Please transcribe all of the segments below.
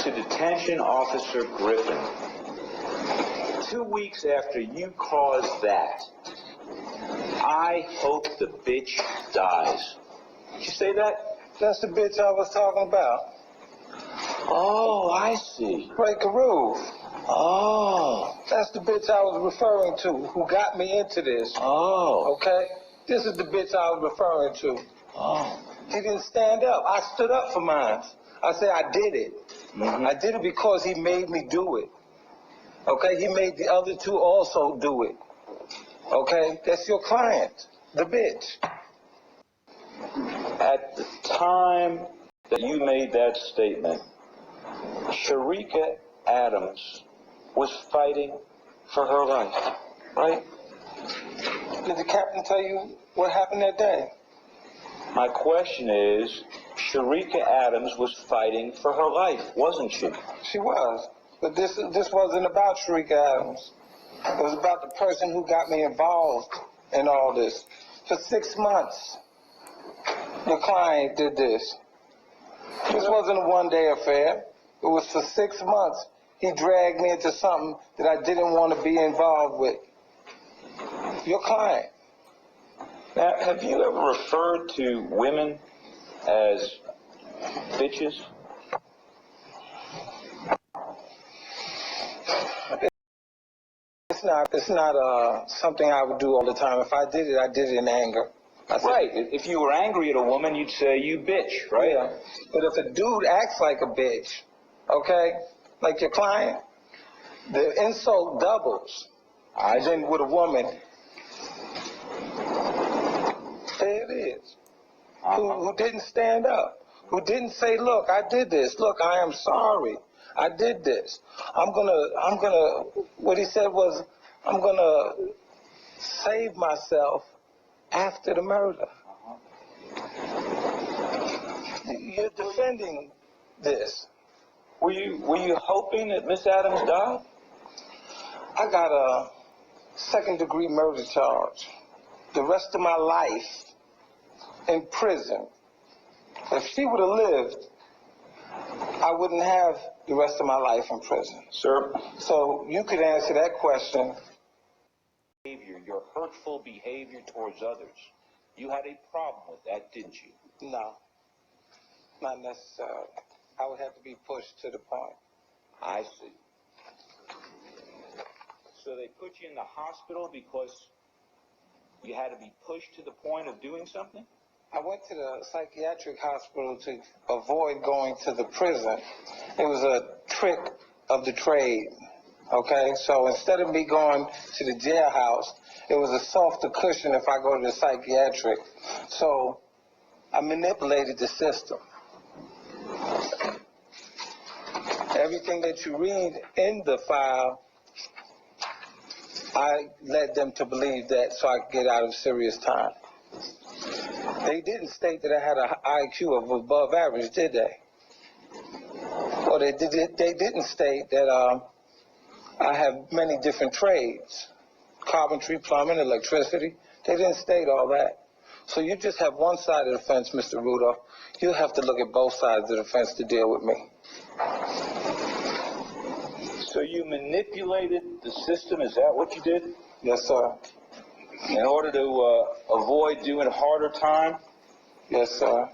To Detention Officer Griffin. 2 weeks after you caused that, I hope the bitch dies. Did you say that? That's the bitch I was talking about. Oh, I see. Break a roof. Oh. That's the bitch I was referring to, who got me into this. Oh. Okay? This is the bitch I was referring to. Oh. He didn't stand up. I stood up for mine. I said I did it. Mm-hmm. I did it because he made me do it. Okay? He made the other two also do it. Okay? That's your client, the bitch. At the time that you made that statement, Sharika Adams was fighting for her life, right? Did the captain tell you what happened that day? My question is, Sharika Adams was fighting for her life, wasn't she? She was. But this wasn't about Sharika Adams. It was about the person who got me involved in all this. For 6 months, the client did this. This wasn't a one-day affair. It was for 6 months. He dragged me into something that I didn't want to be involved with. Your client. Now, have you ever referred to women as bitches? It's not something I would do all the time. If I did it in anger. Right. If you were angry at a woman, you'd say, you bitch, right? Yeah. But if a dude acts like a bitch, okay, like your client, the insult doubles. Then with a woman, there it is. Who didn't stand up, who didn't say, look, I did this. Look, I am sorry. I did this. I'm gonna, what he said was, I'm gonna save myself after the murder. You're defending this. Were you hoping that Miss Adams died? I got a second-degree murder charge. The rest of my life in prison. If she would have lived, I wouldn't have the rest of my life in prison. Sir? So you could answer that question. Your hurtful behavior towards others. You had a problem with that, didn't you? No, not necessarily. I would have to be pushed to the point. I see. So they put you in the hospital because you had to be pushed to the point of doing something? I went to the psychiatric hospital to avoid going to the prison. It was a trick of the trade, okay? So instead of me going to the jailhouse, it was a softer cushion if I go to the psychiatric. So I manipulated the system. Everything that you read in the file, I led them to believe that so I could get out of serious time. They didn't state that I had an IQ of above average, did they? Or they didn't state that I have many different trades. Carpentry, plumbing, electricity. They didn't state all that. So you just have one side of the fence, Mr. Rudolph. You have to look at both sides of the fence to deal with me. So you manipulated the system, is that what you did? Yes, sir. In order to avoid doing harder time? Yes, sir.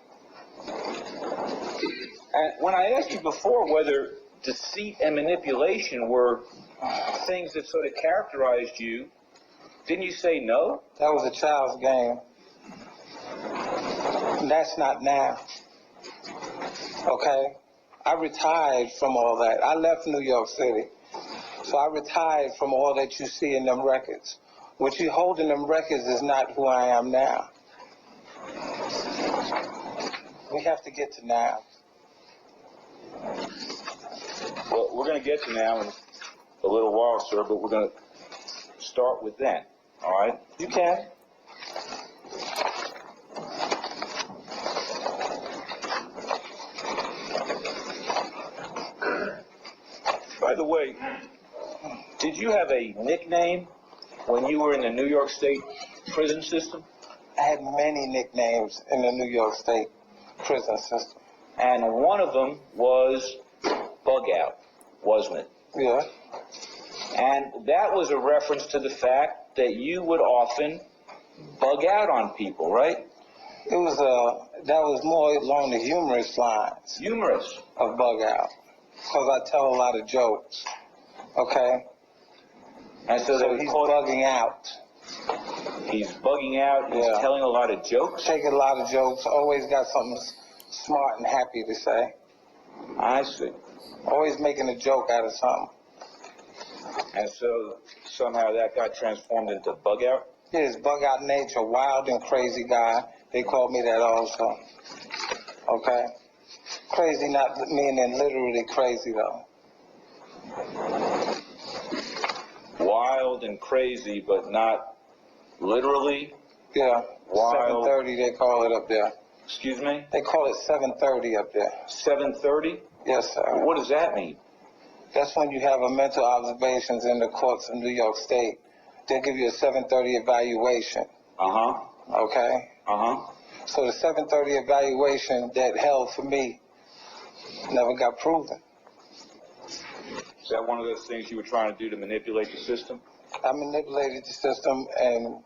And when I asked you before whether deceit and manipulation were things that sort of characterized you, didn't you say no? That was a child's game. That's not now. Okay? I retired from all that. I left New York City. So I retired from all that you see in them records. What you hold in them records is not who I am now. We have to get to now. Well, we're going to get to now in a little while, sir, but we're going to start with then. All right? You can. By the way, did you have a nickname when you were in the New York State prison system? I had many nicknames in the New York State prison system. And one of them was bug out, wasn't it? Yeah. And that was a reference to the fact that you would often bug out on people, right? It was that was more along the humorous lines. Humorous. Of bug out. Because I tell a lot of jokes. Okay? And so he's bugging out. He's bugging out, he's telling a lot of jokes? Taking a lot of jokes, always got something smart and happy to say. I see. Always making a joke out of something. And so somehow that got transformed into bug out? Yeah, it's bug out nature, wild and crazy guy. They call me that also. Okay? Crazy not meaning literally crazy though. Wild and crazy, but not literally? Yeah. Wild. 7:30 they call it up there. Excuse me? They call it 7:30 up there. 7:30? Yes, sir. What does that mean? That's when you have a mental observations in the courts of New York State. They'll give you a 7:30 evaluation. Uh-huh. Okay? Uh-huh. So the 7:30 evaluation that held for me never got proven. Is that one of those things you were trying to do to manipulate the system? I manipulated the system and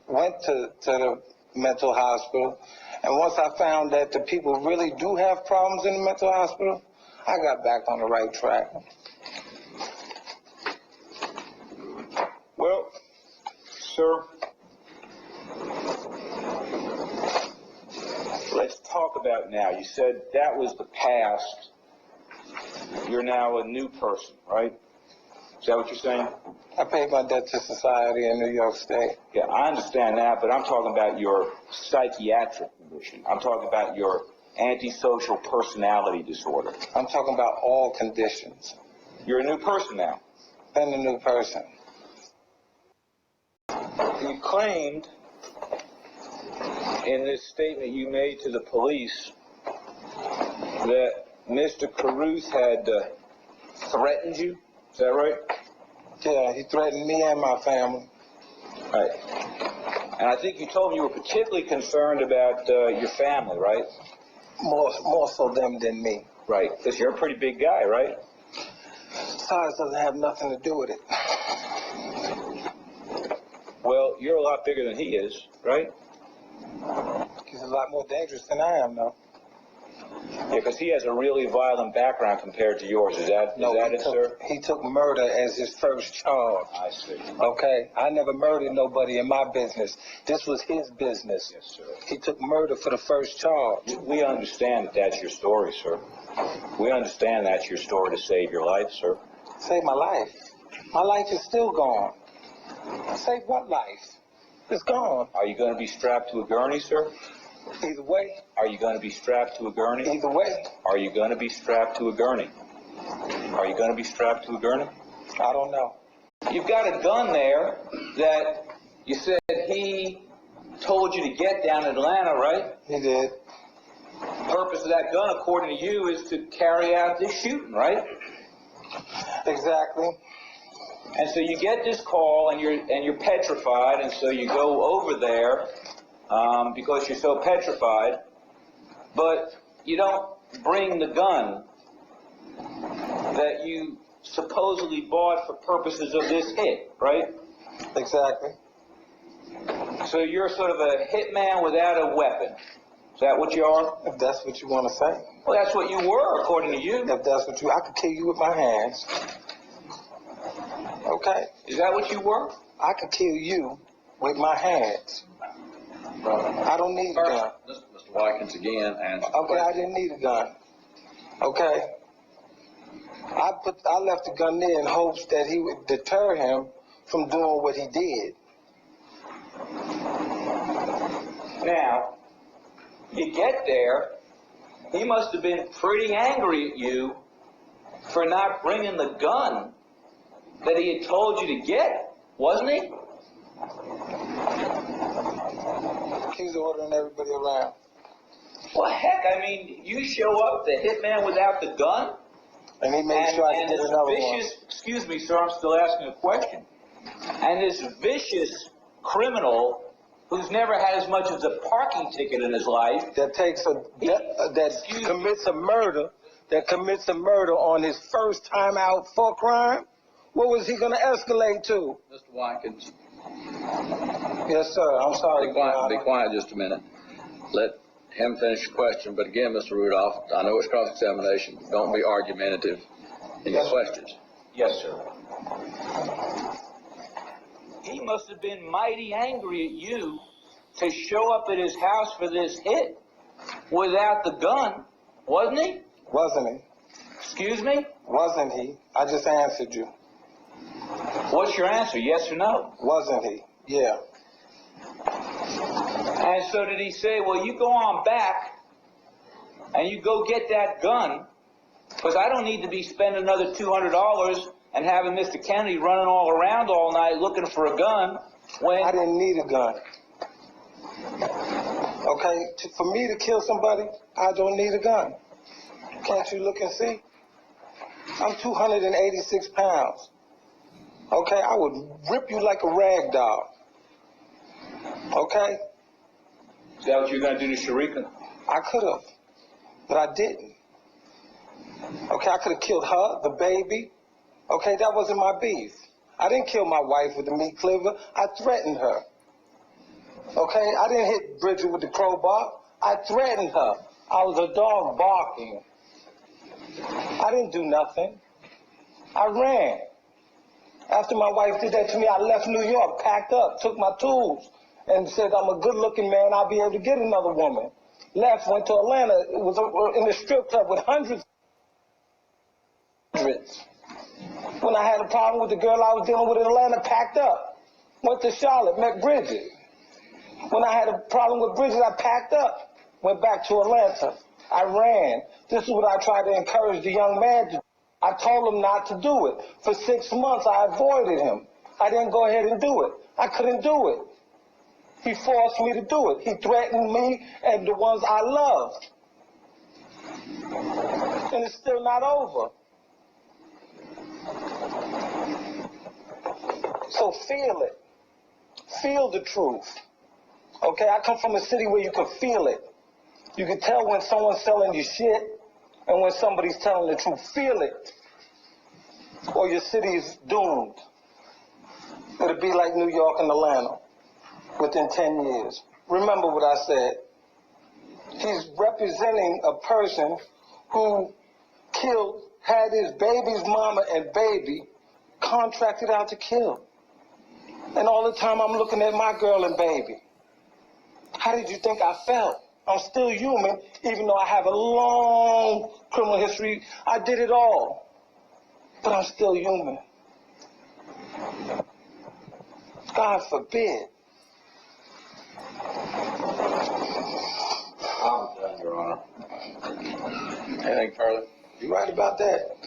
went to the mental hospital. And once I found that the people really do have problems in the mental hospital, I got back on the right track. Well, sir, let's talk about now. You said that was the past. You're now a new person, right? Is that what you're saying? I paid my debt to society in New York State. Yeah, I understand that, but I'm talking about your psychiatric condition. I'm talking about your antisocial personality disorder. I'm talking about all conditions. You're a new person now. Been a new person. You claimed in this statement you made to the police that Mr. Caruth had threatened you. Is that right? Yeah, he threatened me and my family. Right. And I think you told me you were particularly concerned about your family, right? More so them than me. Right. Because you're a pretty big guy, right? Size doesn't have nothing to do with it. Well, you're a lot bigger than he is, right? He's a lot more dangerous than I am, though. Yeah, because he has a really violent background compared to yours. Is that it, sir? He took murder as his first charge. I see. Okay? I never murdered nobody in my business. This was his business. Yes, sir. He took murder for the first charge. We understand that that's your story, sir. We understand that's your story to save your life, sir. Save my life. My life is still gone. Save what life? It's gone. Are you going to be strapped to a gurney, sir? Either way. Are you going to be strapped to a gurney? Either way. Are you going to be strapped to a gurney? Are you going to be strapped to a gurney? I don't know. You've got a gun there that you said he told you to get down in Atlanta, right? He did. The purpose of that gun, according to you, is to carry out this shooting, right? Exactly. And so you get this call and you're petrified, and so you go over there because you're so petrified, but you don't bring the gun that you supposedly bought for purposes of this hit, right? Exactly. So you're sort of a hitman without a weapon. Is that what you are? If that's what you want to say. Well, that's what you were, according to you. If that's what I could kill you with my hands. Okay? Is that what you were? I could kill you with my hands. I don't need a gun. Mr. Watkins again, and okay, I didn't need a gun. Okay? I left the gun there in hopes that he would deter him from doing what he did. Now, you get there, he must have been pretty angry at you for not bringing the gun that he had told you to get, wasn't he? He was ordering everybody around. Well, heck, I mean, you show up, the hitman without the gun, and he made sure I could get another one. Excuse me, sir, I'm still asking a question. And this vicious criminal who's never had as much as a parking ticket in his life, that commits a murder that commits a murder on his first time out for crime, what was he going to escalate to? Mr. Watkins, Yes, sir. I'm sorry. be quiet just a minute. Let him finish the question. But again, Mr. Rudolph, I know it's cross-examination. Don't be argumentative in your questions. Yes, sir. He must have been mighty angry at you to show up at his house for this hit without the gun, wasn't he? Wasn't he? Excuse me? Wasn't he? I just answered you. What's your answer, yes or no? Wasn't he? Yeah. And so did he say, well, you go on back and you go get that gun, because I don't need to be spending another $200 and having Mr. Kennedy running all around all night looking for a gun when... I didn't need a gun. Okay? For me to kill somebody, I don't need a gun. Can't you look and see? I'm 286 pounds. Okay? I would rip you like a rag doll. Okay? Is that what you're going to do to Sharika? I could have, but I didn't. Okay, I could have killed her, the baby. Okay, that wasn't my beef. I didn't kill my wife with the meat cleaver. I threatened her. Okay, I didn't hit Bridget with the crowbar. I threatened her. I was a dog barking. I didn't do nothing. I ran. After my wife did that to me, I left New York, packed up, took my tools, and said, I'm a good-looking man, I'll be able to get another woman. Left, went to Atlanta, was in a strip club with hundreds. When I had a problem with the girl I was dealing with in Atlanta, packed up. Went to Charlotte, met Bridget. When I had a problem with Bridget, I packed up. Went back to Atlanta. I ran. This is what I tried to encourage the young man to do. I told him not to do it. For 6 months, I avoided him. I didn't go ahead and do it. I couldn't do it. He forced me to do it. He threatened me and the ones I loved. And it's still not over. So feel it. Feel the truth. Okay, I come from a city where you can feel it. You can tell when someone's selling you shit and when somebody's telling the truth. Feel it. Or your city is doomed. It'll be like New York and Atlanta within 10 years. Remember what I said. He's representing a person who killed, had his baby's mama and baby contracted out to kill. And all the time I'm looking at my girl and baby. How did you think I felt? I'm still human, even though I have a long criminal history. I did it all. But I'm still human. God forbid. I'm done, Your Honor. Anything further? You right about that.